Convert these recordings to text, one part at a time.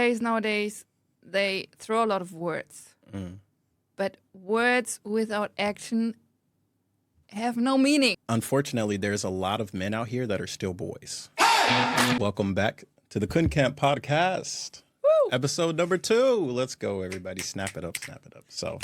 guys nowadays, they throw a lot of words. But words without action have no meaning. Unfortunately, there's a lot of men out here that are still boys. Welcome back to the Khun Camp podcast. Woo! Episode number 2. Let's go, everybody. Snap it up, snap it up. So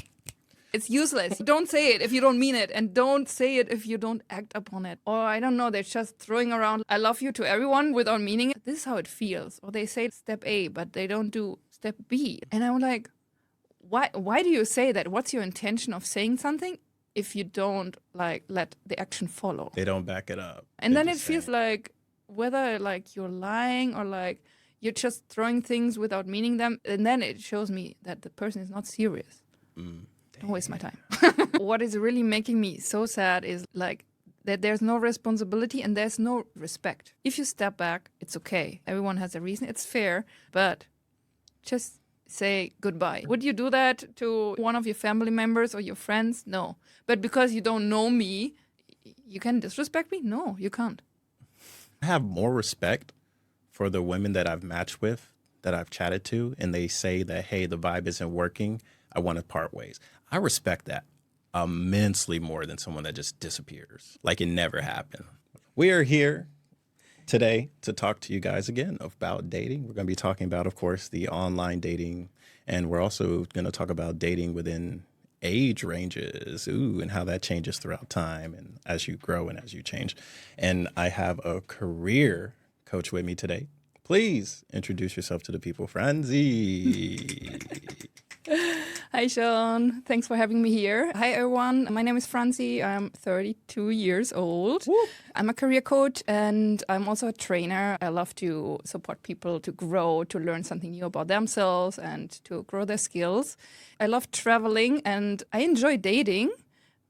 it's useless. Don't say it if you don't mean it, and don't say it if you don't act upon it. Or I don't know, they're just throwing around I love you to everyone without meaning it. This is how it feels. Or they say step A, but they don't do step B. And I'm like, why do you say that? What's your intention of saying something if you don't like let the action follow? they don't back it up. And They then it just feels say like whether like you're lying or like you're just throwing things without meaning them. And then it shows me that the person is not serious. Don't waste my time. What is really making me so sad is like that there's no responsibility and there's no respect. If you step back, it's okay. Everyone has a reason. It's fair. But just say goodbye. Would you do that to one of your family members or your friends? No. But because you don't know me, you can disrespect me? No, you can't. I have more respect for the women that I've matched with, that I've chatted to, and they say that, hey, the vibe isn't working. I want to part ways. I respect that immensely more than someone that just disappears. Like it never happened. We are here today to talk to you guys again about dating. We're going to be talking about, of course, the online dating. And we're also going to talk about dating within age ranges, and how that changes throughout time and as you grow and as you change. And I have a career coach with me today. Please introduce yourself to the people. Franzie. Hi, Sean. Thanks for having me here. Hi, everyone. My name is Franzie. I'm 32 years old. Woo. I'm a career coach and I'm also a trainer. I love to support people to grow, to learn something new about themselves and to grow their skills. I love traveling and I enjoy dating.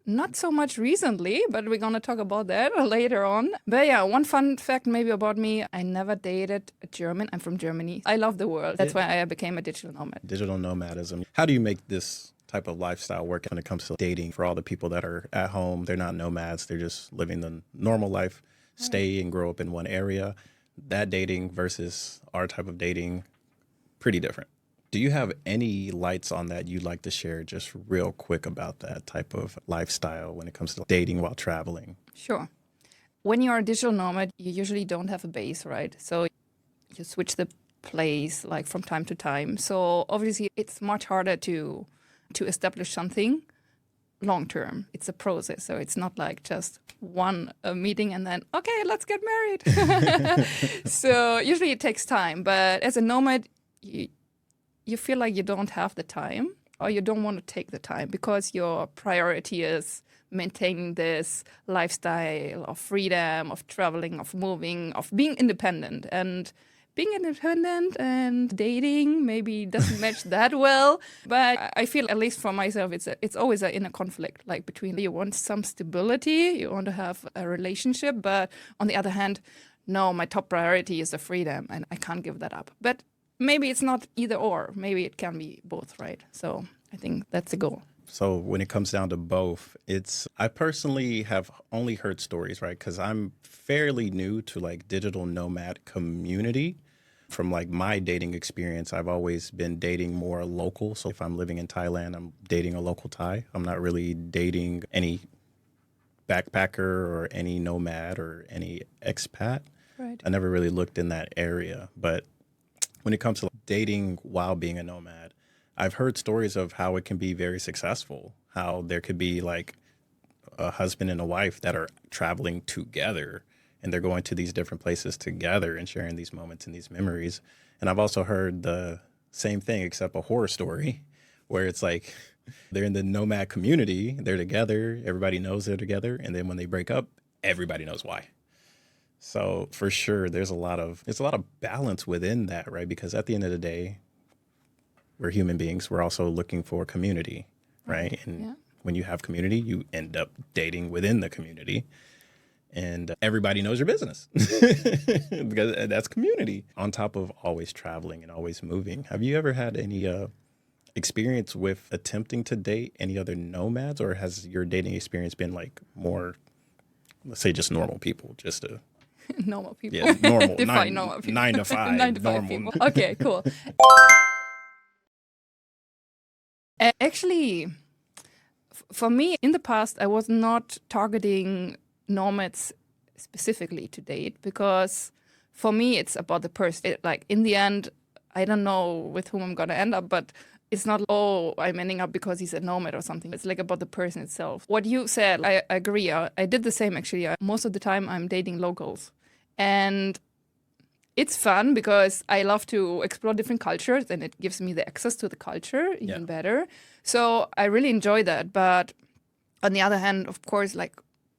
Not so much recently, but we're going to talk about that later on. But yeah, one fun fact maybe about me, I never dated a German. I'm from Germany. I love the world. That's why I became a digital nomad. Digital nomadism. How do you make this type of lifestyle work when it comes to dating for all the people that are at home? They're not nomads. They're just living the normal life, stay and grow up in one area. That dating versus our type of dating, pretty different. Do you have any lights on that you'd like to share just real quick about that type of lifestyle when it comes to dating while traveling? Sure. When you're a digital nomad, you usually don't have a base, right? So you switch the place like from time to time. So obviously it's much harder to establish something long term. It's a process. So it's not like just one meeting and then, okay, let's get married. So usually it takes time. But as a nomad, you feel like you don't have the time or you don't want to take the time because your priority is maintaining this lifestyle of freedom, of traveling, of moving, of being independent. And being independent and dating maybe doesn't match that well. But I feel, at least for myself, it's always an inner conflict, like between you want some stability, you want to have a relationship, but on the other hand, no, my top priority is the freedom and I can't give that up. But maybe it's not either or. Maybe it can be both, right? So I think that's the goal. So when it comes down to both, I personally have only heard stories, right? Because I'm fairly new to like digital nomad community. From like my dating experience, I've always been dating more local. So if I'm living in Thailand, I'm dating a local Thai. I'm not really dating any backpacker or any nomad or any expat. Right. I never really looked in that area. But when it comes to dating while being a nomad, I've heard stories of how it can be very successful, how there could be like a husband and a wife that are traveling together and they're going to these different places together and sharing these moments and these memories. And I've also heard the same thing, except a horror story where it's like they're in the nomad community, they're together, everybody knows they're together. And then when they break up, everybody knows why. So for sure, there's a lot of balance within that, right? Because at the end of the day, we're human beings. We're also looking for community, right? And when you have community, you end up dating within the community. And everybody knows your business because that's community. On top of always traveling and always moving, have you ever had any experience with attempting to date any other nomads, or has your dating experience been like more, let's say, just normal people, just to Normal people. Yeah, normal. Define normal people. 9 to 5. 9 to 5 normal. people. Okay, cool. Actually, for me, in the past, I was not targeting nomads specifically to date because for me, it's about the person. Like in the end, I don't know with whom I'm going to end up, but it's not, oh, I'm ending up because he's a nomad or something. It's like about the person itself. What you said, I agree. I did the same actually. Most of the time, I'm dating locals. And it's fun because I love to explore different cultures and it gives me the access to the culture even better. So I really enjoy that. But on the other hand, of course, like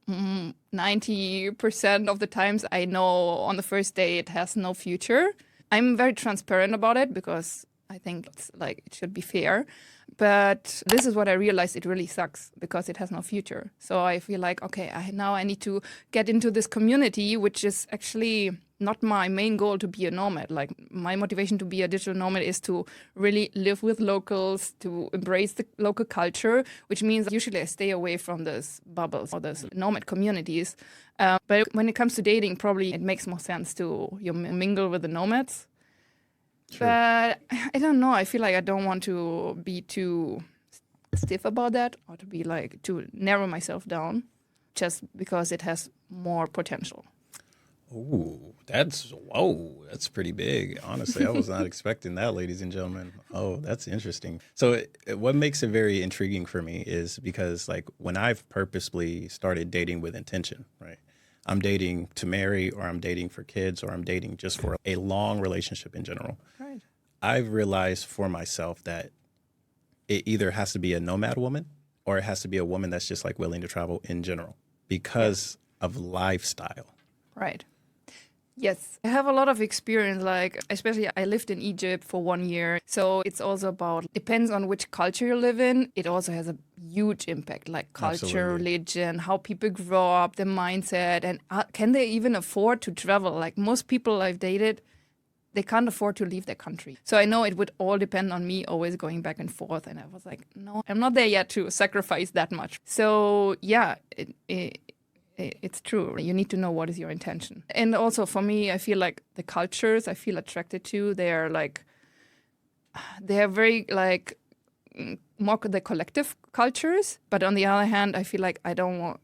90% of the times I know on the first day it has no future. I'm very transparent about it because I think it's like it should be fair. But this is what I realized, it really sucks because it has no future. So I feel like, okay, now I need to get into this community, which is actually not my main goal to be a nomad. Like my motivation to be a digital nomad is to really live with locals, to embrace the local culture, which means usually I stay away from those bubbles or those nomad communities. But when it comes to dating, probably it makes more sense to mingle with the nomads. Sure. But I don't know. I feel like I don't want to be too stiff about that or to be like to narrow myself down just because it has more potential. Oh, that's pretty big. Honestly, I was not expecting that, ladies and gentlemen. Oh, that's interesting. So what makes it very intriguing for me is because like when I've purposely started dating with intention, right? I'm dating to marry or I'm dating for kids or I'm dating just for a long relationship in general. Right. I've realized for myself that it either has to be a nomad woman or it has to be a woman that's just like willing to travel in general because of lifestyle. Right. Yes, I have a lot of experience, like especially I lived in Egypt for 1 year. So it's also about, depends on which culture you live in. It also has a huge impact, like culture, Absolutely. religion, how people grow up, their mindset, and can they even afford to travel? Like most people I've dated, they can't afford to leave their country. So I know it would all depend on me always going back and forth. And I was like, no, I'm not there yet to sacrifice that much. So yeah, it's true. You need to know what is your intention. And also for me, I feel like the cultures I feel attracted to, they're very like more the collective cultures. But on the other hand, I feel like I don't want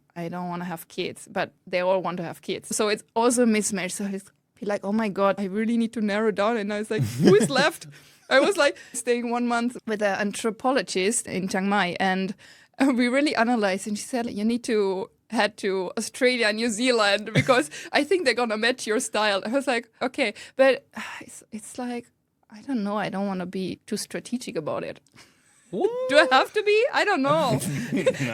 to have kids, but they all want to have kids. So it's also a mismatch. So I feel like, oh my God, I really need to narrow down. And I was like, who is left? I was like staying 1 month with an anthropologist in Chiang Mai, and we really analyzed. And she said, you need to head to Australia and New Zealand because I think they're gonna match your style. I was like, okay, but it's like, I don't know. I don't want to be too strategic about it. What? Do I have to be? I don't know.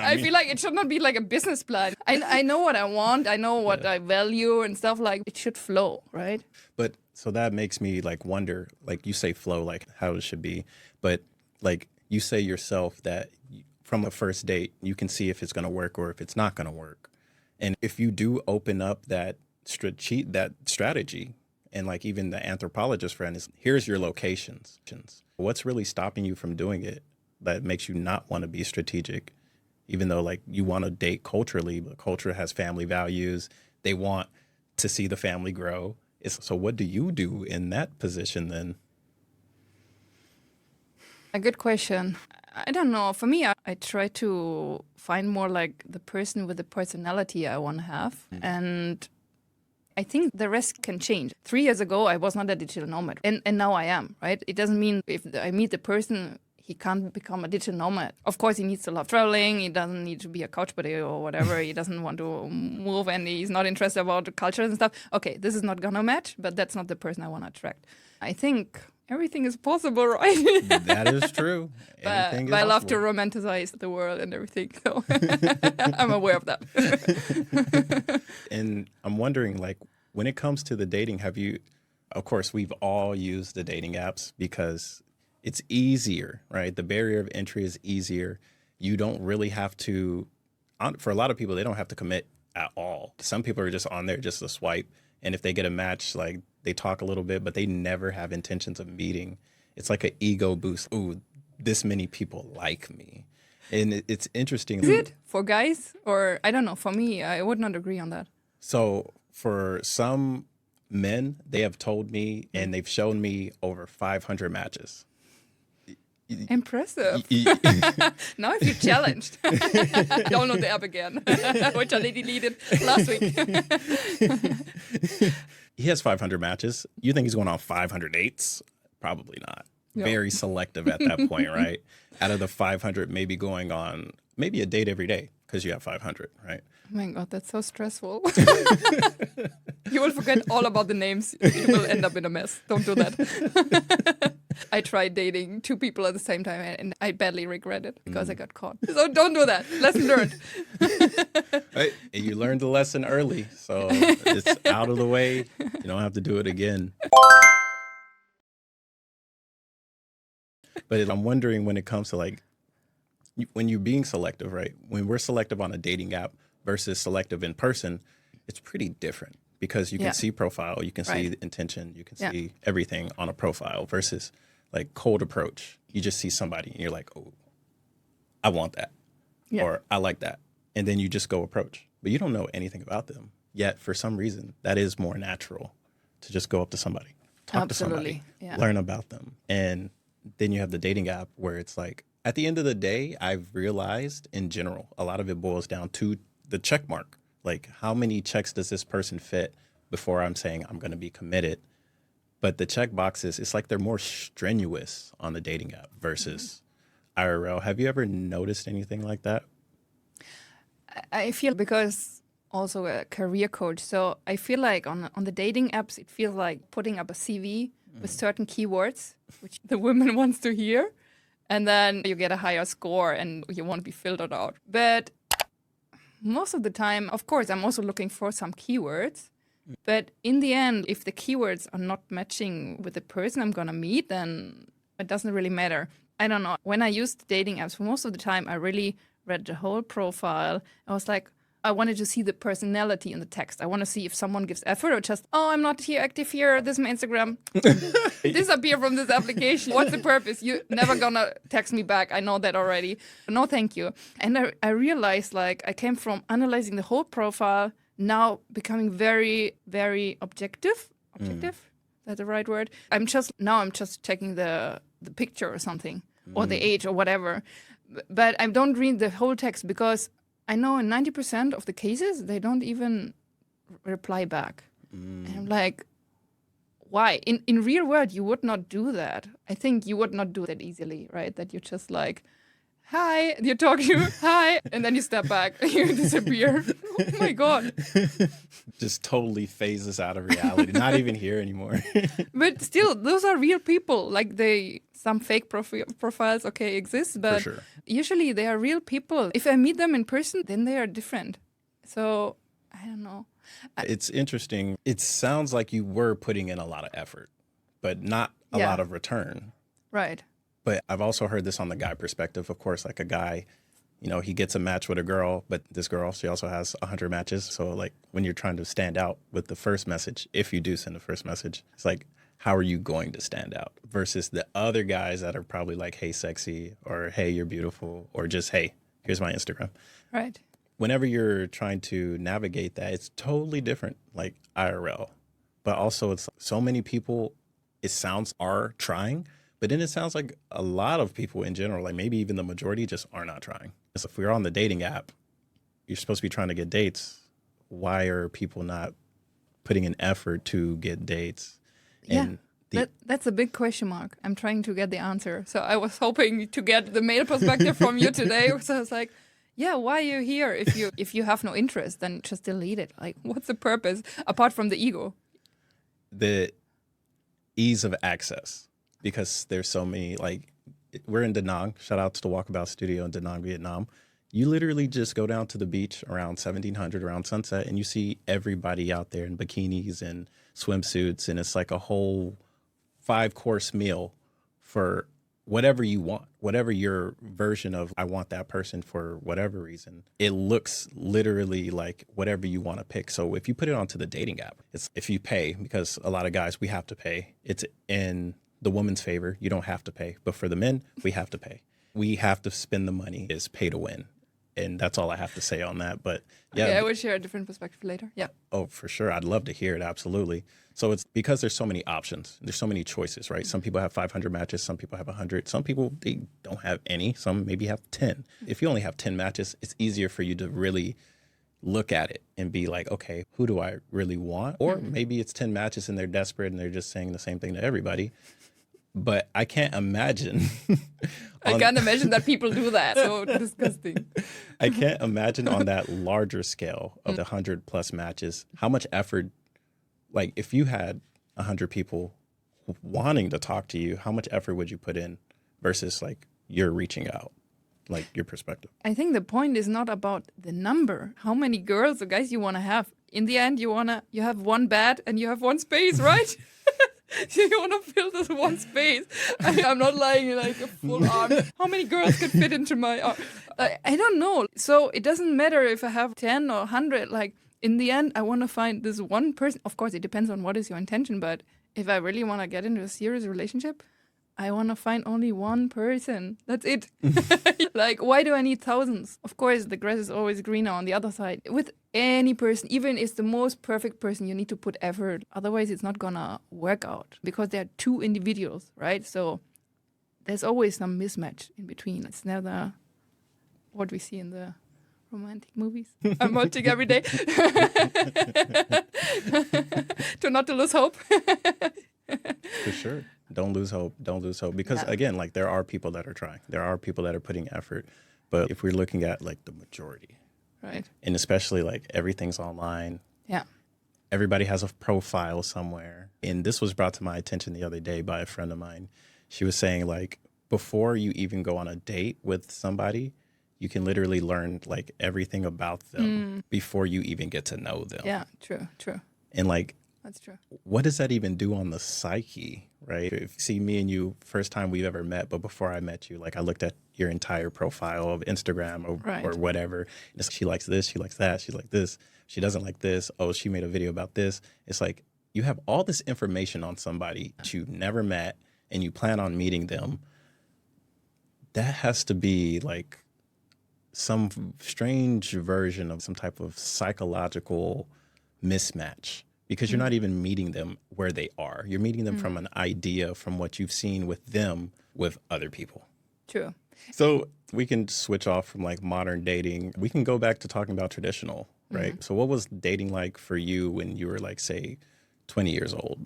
I feel like it should not be like a business plan. I know what I want. I know what I value and stuff. Like it should flow, right? But so that makes me like wonder, like you say flow, like how it should be. But like you say yourself that from a first date, you can see if it's going to work or if it's not going to work. And if you do open up that strategy, and like even the anthropologist friend is, here's your locations. What's really stopping you from doing it that makes you not want to be strategic, even though like you want to date culturally, but culture has family values. They want to see the family grow. So what do you do in that position then? A good question. I don't know. For me, I try to find more like the person with the personality I want to have. And I think the rest can change. 3 years ago, I was not a digital nomad. And now I am, right? It doesn't mean if I meet the person, he can't become a digital nomad. Of course, he needs to love traveling. He doesn't need to be a couch potato or whatever. He doesn't want to move and he's not interested about the culture and stuff. Okay, this is not going to match, but that's not the person I want to attract. I think everything is possible, right? That is true. But I love to romanticize the world and everything. So I'm aware of that. And I'm wondering, like, when it comes to the dating, of course, we've all used the dating apps because it's easier, right? The barrier of entry is easier. You don't really have to, for a lot of people, they don't have to commit at all. Some people are just on there just to swipe. And if they get a match, like they talk a little bit, but they never have intentions of meeting. It's like an ego boost. Ooh, this many people like me. And it's interesting. Is it for guys? Or I don't know. For me, I would not agree on that. So For some men, they have told me and they've shown me over 500 matches. Impressive. Now I feel challenged. Download the app again, which I deleted last week. He has 500 matches. You think he's going on 500 dates? Probably not. No. Very selective at that point, right? Out of the 500, maybe going on maybe a date every day because you have 500, right? Oh my God, that's so stressful. You will forget all about the names. You will end up in a mess. Don't do that. I tried dating 2 people at the same time and I badly regret it because I got caught. So don't do that. Lesson learned. Right? And you learned the lesson early. So it's out of the way. You don't have to do it again. But I'm wondering when it comes to like, when you're being selective, right? When we're selective on a dating app versus selective in person, it's pretty different because you can see profile, you can see the intention, you can see everything on a profile versus like cold approach. You just see somebody and you're like, oh, I want that. Or I like that. And then you just go approach, but you don't know anything about them. Yet for some reason, that is more natural to just go up to somebody, talk to somebody, learn about them. And then you have the dating app where it's like, at the end of the day, I've realized in general, a lot of it boils down to the check mark. Like, how many checks does this person fit before I'm saying I'm going to be committed? But the check boxes, it's like they're more strenuous on the dating app versus IRL. Have you ever noticed anything like that? I feel, because also a career coach, so I feel like on the dating apps, it feels like putting up a CV with certain keywords, which the woman wants to hear. And then you get a higher score and you won't be filtered out. But most of the time, of course, I'm also looking for some keywords. But in the end, if the keywords are not matching with the person I'm going to meet, then it doesn't really matter. I don't know. When I used dating apps, for most of the time, I really read the whole profile. I was like, I wanted to see the personality in the text. I want to see if someone gives effort or just, oh, I'm not here, active here. This is my Instagram. Disappear from this application. What's the purpose? You're never gonna text me back. I know that already. No, thank you. And I realized, like, I came from analyzing the whole profile, now becoming very, very objective. Objective? Is that the right word? I'm just checking the picture or something, or the age or whatever. But I don't read the whole text because I know in 90% of the cases, they don't even reply back. And I'm like, why? In real world, you would not do that. I think you would not do that easily, right? That you just like, hi, you talk to, hi, and then you step back, you disappear. Oh my God. Just totally phases out of reality, not even here anymore. But still, those are real people. Like some fake profiles, okay, exist, but usually they are real people. If I meet them in person, then they are different. So, I don't know. It's interesting. It sounds like you were putting in a lot of effort, but not a lot of return. Right. But I've also heard this on the guy perspective. Of course, like a guy, you know, he gets a match with a girl, but this girl, she also has 100 matches. So like when you're trying to stand out with the first message, if you do send the first message, it's like, how are you going to stand out versus the other guys that are probably like, hey, sexy, or hey, you're beautiful, or just, hey, here's my Instagram. Right. Whenever you're trying to navigate that, it's totally different, like IRL. But also it's so many people, it sounds, are trying, but then it sounds like a lot of people in general, like maybe even the majority, just are not trying. So if we're on the dating app, you're supposed to be trying to get dates. Why are people not putting an effort to get dates? And that's a big question mark. I'm trying to get the answer. So I was hoping to get the male perspective from you today. So I was like, yeah, why are you here? If you have no interest, then just delete it. Like, what's the purpose apart from the ego? The ease of access, because there's so many, like, we're in Da Nang. Shout out to the Walkabout Studio in Da Nang, Vietnam. You literally just go down to the beach around 1700, around sunset, and you see everybody out there in bikinis and swimsuits, and it's like a whole 5-course meal for whatever you want, whatever your version of, I want that person for whatever reason. It looks literally like whatever you want to pick. So if you put it onto the dating app, it's if you pay, because a lot of guys, we have to pay. It's in the woman's favor. You don't have to pay. But for the men, we have to pay. We have to spend the money. It's pay to win. And that's all I have to say on that. But Okay, yeah, I will share a different perspective later. Yeah. oh, for sure. I'd love to hear it. Absolutely. So it's because there's so many options. There's so many choices, right? Some people have 500 matches. Some people have 100. Some people, they don't have any. Some maybe have 10. If you only have 10 matches, it's easier for you to really look at it and be like, okay, who do I really want? Or maybe it's 10 matches and they're desperate and they're just saying the same thing to everybody. But I can't imagine. I can't imagine that people do that. So disgusting. I can't imagine on that larger scale of the 100 plus matches, how much effort, like if you had 100 people wanting to talk to you, how much effort would you put in versus like you're reaching out, like your perspective? I think the point is not about the number, how many girls or guys you want to have. In the end, you have one bed and you have one space, right? You want to fill this one space. I'm not lying like a full arm. How many girls could fit into my arm? I don't know. So it doesn't matter if I have 10 or 100. Like in the end, I want to find this one person. Of course, it depends on what is your intention. But if I really want to get into a serious relationship, I want to find only one person. That's it. Like, why do I need thousands? Of course, the grass is always greener on the other side. With any person, even if it's the most perfect person, you need to put effort. Otherwise, it's not going to work out because there are two individuals, right? So there's always some mismatch in between. It's never what we see in the romantic movies. I'm watching every day not to lose hope. For sure. Don't lose hope. Don't lose hope. Because again, like there are people that are trying. There are people that are putting effort. But if we're looking at like the majority, right, and especially like everything's online. Yeah. Everybody has a profile somewhere. And this was brought to my attention the other day by a friend of mine. She was saying like before you even go on a date with somebody, you can literally learn like everything about them before you even get to know them. Yeah, true. And like, that's true. What does that even do on the psyche, right? If you see me and you, first time we've ever met, but before I met you, like I looked at your entire profile of Instagram or whatever. And she likes this, she likes that, she like this, she doesn't like this. Oh, she made a video about this. It's like you have all this information on somebody that you've never met and you plan on meeting them. That has to be like some strange version of some type of psychological mismatch. Because you're not even meeting them where they are. You're meeting them from an idea from what you've seen with them with other people. True. So we can switch off from like modern dating. We can go back to talking about traditional, right? So what was dating like for you when you were like, say, 20 years old?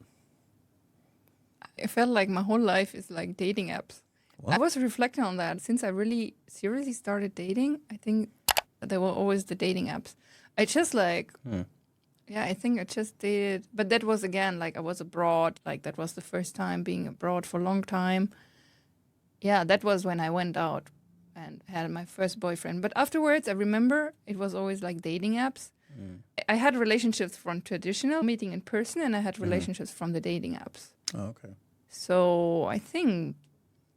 I felt like my whole life is like dating apps. What? I was reflecting on that. Since I really seriously started dating, I think there were always the dating apps. I just like... Yeah, I think I just dated, but that was again, like I was abroad, like that was the first time being abroad for a long time. Yeah, that was when I went out and had my first boyfriend. But afterwards, I remember it was always like dating apps. I had relationships from traditional meeting in person and I had relationships from the dating apps. Oh, okay. So I think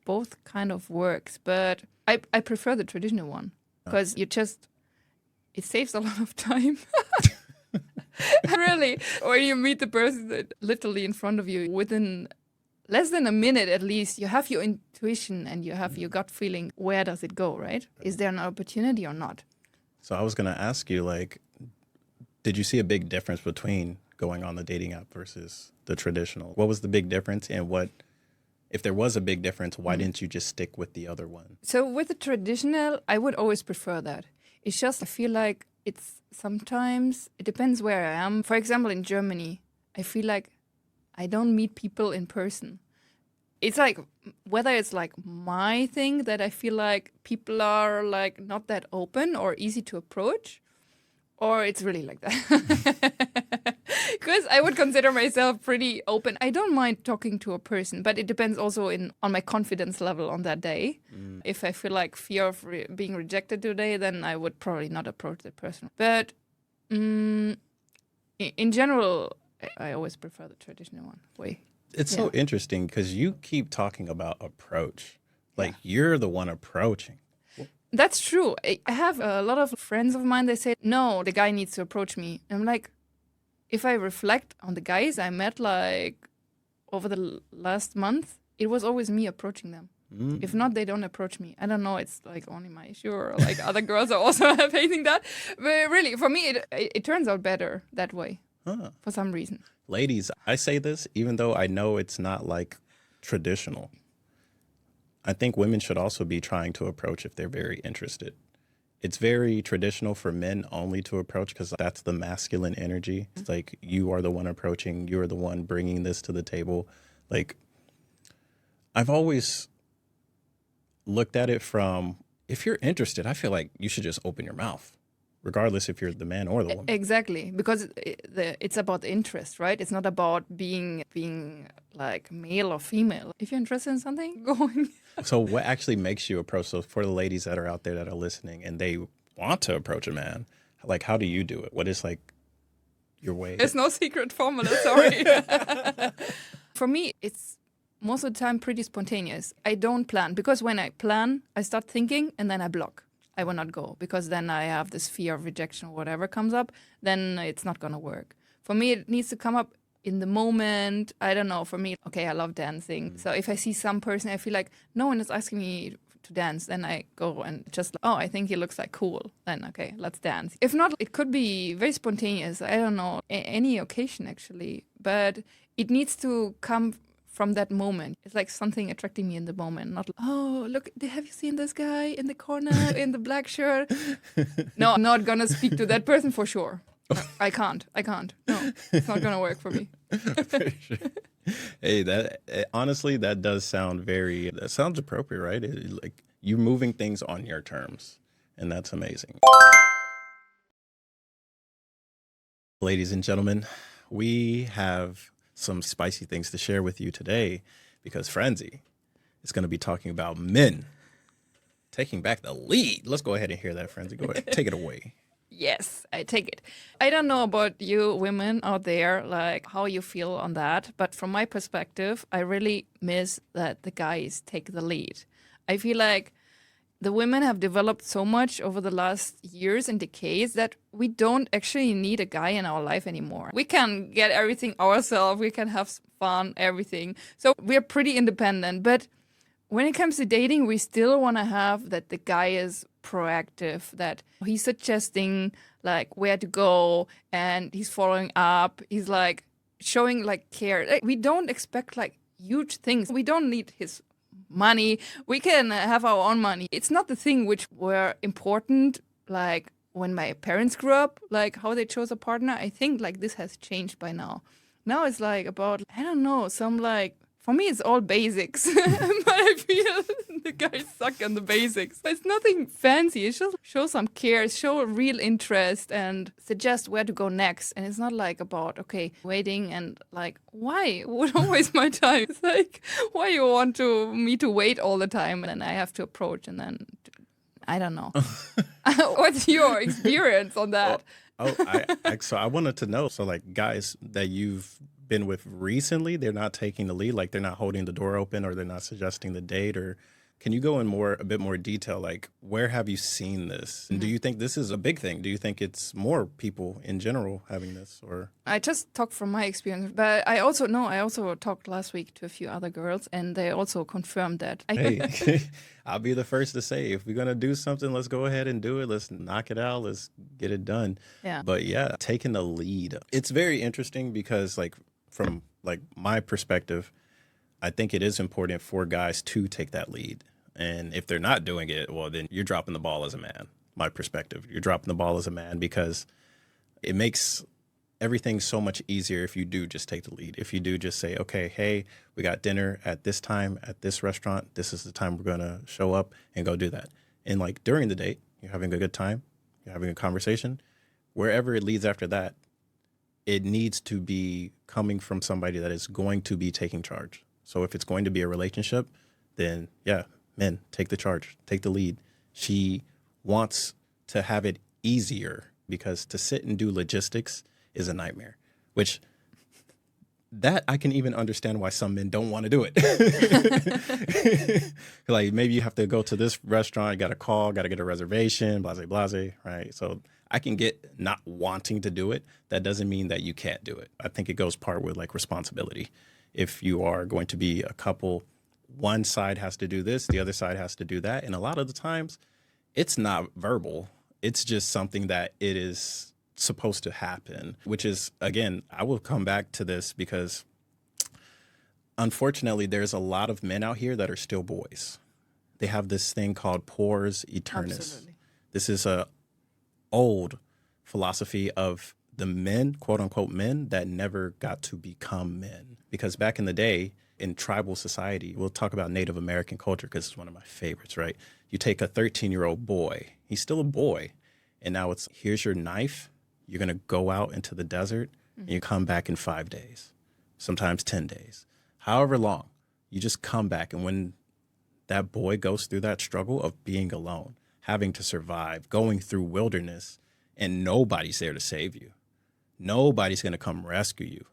both kind of works, but I prefer the traditional one because it saves a lot of time. Really. Or you meet the person that literally in front of you within less than a minute at least, you have your intuition and you have your gut feeling. Where does it go, right? Is there an opportunity or not? So I was going to ask you, like, did you see a big difference between going on the dating app versus the traditional? What was the big difference? And what, if there was a big difference, why didn't you just stick with the other one? So with the traditional, I would always prefer that. It's just, I feel like it's sometimes, it depends where I am. For example, in Germany, I feel like I don't meet people in person. It's like, whether it's like my thing that I feel like people are like not that open or easy to approach, or it's really like that. Because I would consider myself pretty open. I don't mind talking to a person, but it depends also on my confidence level on that day. If I feel like fear of being rejected today, then I would probably not approach the person. But in general, I always prefer the traditional one way. It's so interesting because you keep talking about approach. Like you're the one approaching. That's true. I have a lot of friends of mine, they say, no, the guy needs to approach me. And I'm like, if I reflect on the guys I met like over the last month, it was always me approaching them. If not, they don't approach me. I don't know. It's like only my issue, or like other girls are also facing that. But really, for me, it turns out better that way for some reason. Ladies, I say this even though I know it's not like traditional. I think women should also be trying to approach if they're very interested. It's very traditional for men only to approach because that's the masculine energy. It's like you are the one approaching, you're the one bringing this to the table. Like, I've always looked at it from, if you're interested, I feel like you should just open your mouth, regardless if you're the man or the woman. Exactly, because it's about the interest, right? It's not about being like male or female. If you're interested in something, go in. So what actually makes you approach? So for the ladies that are out there that are listening and they want to approach a man, like how do you do it? What is like your way? There's no secret formula, sorry. For me, it's most of the time pretty spontaneous. I don't plan, because when I plan, I start thinking and then I block. I will not go, because then I have this fear of rejection or whatever comes up, then it's not going to work. For me, it needs to come up in the moment. I don't know. For me, okay, I love dancing. So if I see some person, I feel like no one is asking me to dance, then I go and just, oh, I think he looks like cool. Then, okay, let's dance. If not, it could be very spontaneous. I don't know, any occasion actually. But it needs to come from that moment. It's like something attracting me in the moment, not like, oh, look, have you seen this guy in the corner in the black shirt? No, I'm not going to speak to that person for sure. I can't. No, it's not going to work for me. Pretty sure. Hey, honestly, that does sound that sounds appropriate, right? Like you're moving things on your terms, and that's amazing. Ladies and gentlemen, we have some spicy things to share with you today because Franzie is going to be talking about men taking back the lead. Let's go ahead and hear that, Franzie. Go ahead, take it away. Yes, I take it. I don't know about you women out there, like how you feel on that. But from my perspective, I really miss that the guys take the lead. I feel like the women have developed so much over the last years and decades that we don't actually need a guy in our life anymore. We can get everything ourselves. We can have fun, everything. So we're pretty independent. But when it comes to dating, we still want to have that the guy is proactive, that he's suggesting like where to go and he's following up. He's like showing like care. Like, we don't expect like huge things. We don't need his money. We can have our own money. It's not the thing which were important like when my parents grew up, like how they chose a partner. I think like this has changed by now. Now it's like about, I don't know, some like, for me, it's all basics, but I feel the guys suck on the basics. It's nothing fancy. It's just show some care, show real interest, and suggest where to go next. And it's not like about, okay, waiting and like, why? Don't waste my time. It's like, why you want me to wait all the time and then I have to approach and then, I don't know. What's your experience on that? So I wanted to know, so like guys that you've been with recently, they're not taking the lead, like they're not holding the door open or they're not suggesting the date, or can you go in a bit more detail, like where have you seen this? And do you think this is a big thing? Do you think it's more people in general having this? Or I just talked from my experience, but I also talked last week to a few other girls and they also confirmed that. Hey, I'll be the first to say, if we're going to do something, let's go ahead and do it. Let's knock it out. Let's get it done. Yeah. But yeah, taking the lead. It's very interesting because like from like my perspective, I think it is important for guys to take that lead. And if they're not doing it, well, then you're dropping the ball as a man. My perspective, you're dropping the ball as a man because it makes everything so much easier if you do just take the lead. If you do just say, okay, hey, we got dinner at this time at this restaurant. This is the time we're going to show up and go do that. And like during the date, you're having a good time. You're having a conversation. Wherever it leads after that, it needs to be coming from somebody that is going to be taking charge. So if it's going to be a relationship, then yeah, men, take the charge, take the lead. She wants to have it easier because to sit and do logistics is a nightmare, which that I can even understand why some men don't want to do it. Like maybe you have to go to this restaurant, you got to call, got to get a reservation, blase, blase, right? So I can get not wanting to do it. That doesn't mean that you can't do it. I think it goes part with like responsibility. If you are going to be a couple one side has to do this, the other side has to do that. And a lot of the times it's not verbal. It's just something that it is supposed to happen, which is, again, I will come back to this because unfortunately there's a lot of men out here that are still boys. They have this thing called pores aeternis. Absolutely. This is a old philosophy of the men, quote unquote men, that never got to become men. Because back in the day, in tribal society, we'll talk about Native American culture because it's one of my favorites, right? You take a 13-year-old boy, he's still a boy, and now it's, here's your knife, you're going to go out into the desert, and you come back in 5 days, sometimes 10 days, however long, you just come back. And when that boy goes through that struggle of being alone, having to survive, going through wilderness, and nobody's there to save you, nobody's going to come rescue you,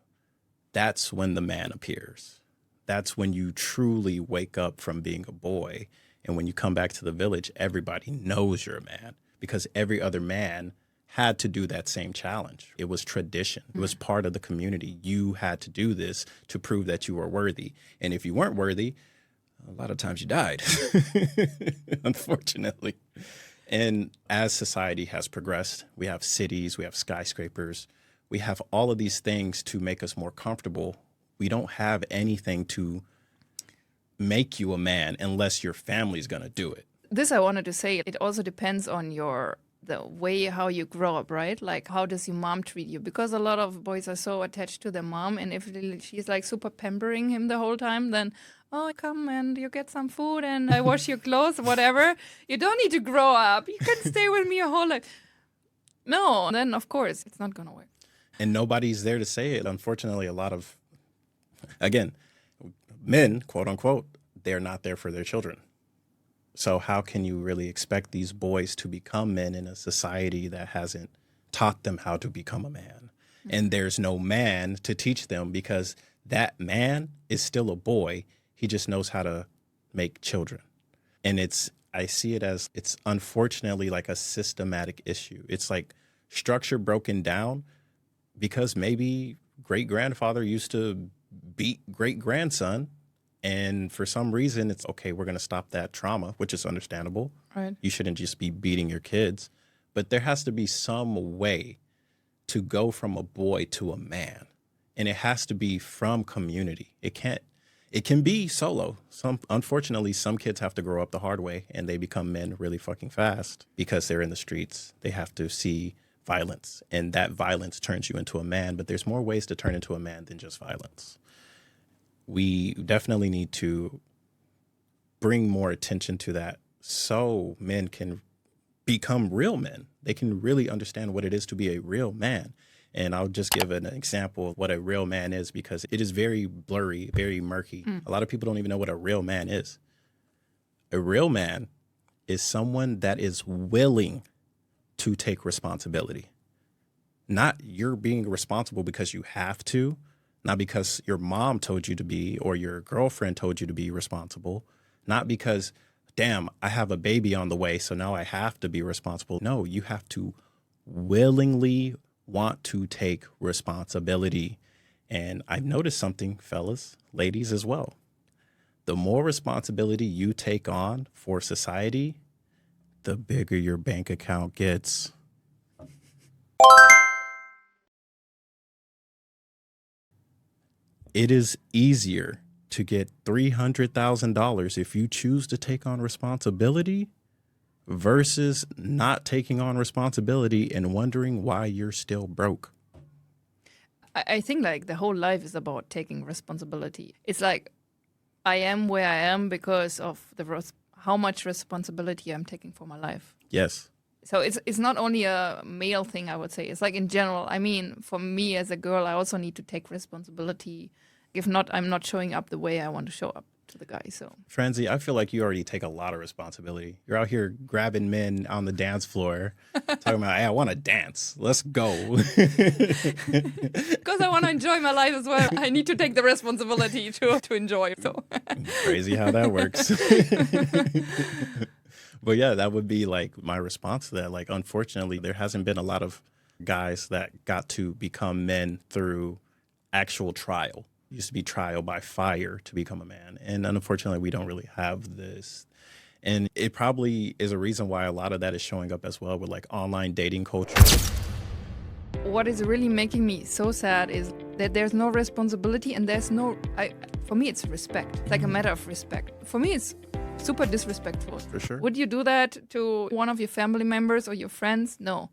that's when the man appears. That's when you truly wake up from being a boy. And when you come back to the village, everybody knows you're a man because every other man had to do that same challenge. It was tradition. It was part of the community. You had to do this to prove that you were worthy. And if you weren't worthy, a lot of times you died, unfortunately. And as society has progressed, we have cities, we have skyscrapers, we have all of these things to make us more comfortable. We don't have anything to make you a man unless your family's going to do it. This I wanted to say, it also depends on the way how you grow up, right? Like, how does your mom treat you? Because a lot of boys are so attached to their mom, and if she's like super pampering him the whole time, then, oh, come and you get some food and I wash your clothes, whatever. You don't need to grow up. You can stay with me your whole life. No, then of course it's not going to work. And nobody's there to say it. Unfortunately, a lot of, again, men, quote unquote, they're not there for their children. So how can you really expect these boys to become men in a society that hasn't taught them how to become a man? And there's no man to teach them because that man is still a boy. He just knows how to make children. And I see it as, it's unfortunately like a systematic issue. It's like structure broken down because maybe great-grandfather used to beat great-grandson. And for some reason, it's okay, we're going to stop that trauma, which is understandable. Right. You shouldn't just be beating your kids. But there has to be some way to go from a boy to a man. And it has to be from community. It can be solo. Unfortunately, some kids have to grow up the hard way and they become men really fucking fast because they're in the streets. They have to see violence and that violence turns you into a man. But there's more ways to turn into a man than just violence. We definitely need to bring more attention to that so men can become real men. They can really understand what it is to be a real man. And I'll just give an example of what a real man is because it is very blurry, very murky. A lot of people don't even know what a real man is. A real man is someone that is willing to take responsibility. Not you're being responsible because you have to, not because your mom told you to be or your girlfriend told you to be responsible, not because, damn, I have a baby on the way, so now I have to be responsible. No, you have to willingly want to take responsibility. And I've noticed something, fellas, ladies as well. The more responsibility you take on for society, the bigger your bank account gets. It is easier to get $300,000 if you choose to take on responsibility versus not taking on responsibility and wondering why you're still broke. I think like the whole life is about taking responsibility. It's like I am where I am because of how much responsibility I'm taking for my life. Yes. So it's not only a male thing, I would say. It's like in general. I mean, for me as a girl, I also need to take responsibility. If not, I'm not showing up the way I want to show up to the guy. So, Franzie, I feel like you already take a lot of responsibility. You're out here grabbing men on the dance floor, talking about, hey, I want to dance. Let's go. because I want to enjoy my life as well, I need to take the responsibility to enjoy. So Crazy how that works. But yeah, that would be like my response to that. Like, unfortunately, there hasn't been a lot of guys that got to become men through actual trial. used to be trial by fire to become a man. And unfortunately, we don't really have this. And it probably is a reason why a lot of that is showing up as well with like online dating culture. What is really making me so sad is that there's no responsibility and there's no, for me, it's respect. It's like a matter of respect. For me, it's super disrespectful. For sure. Would you do that to one of your family members or your friends? No.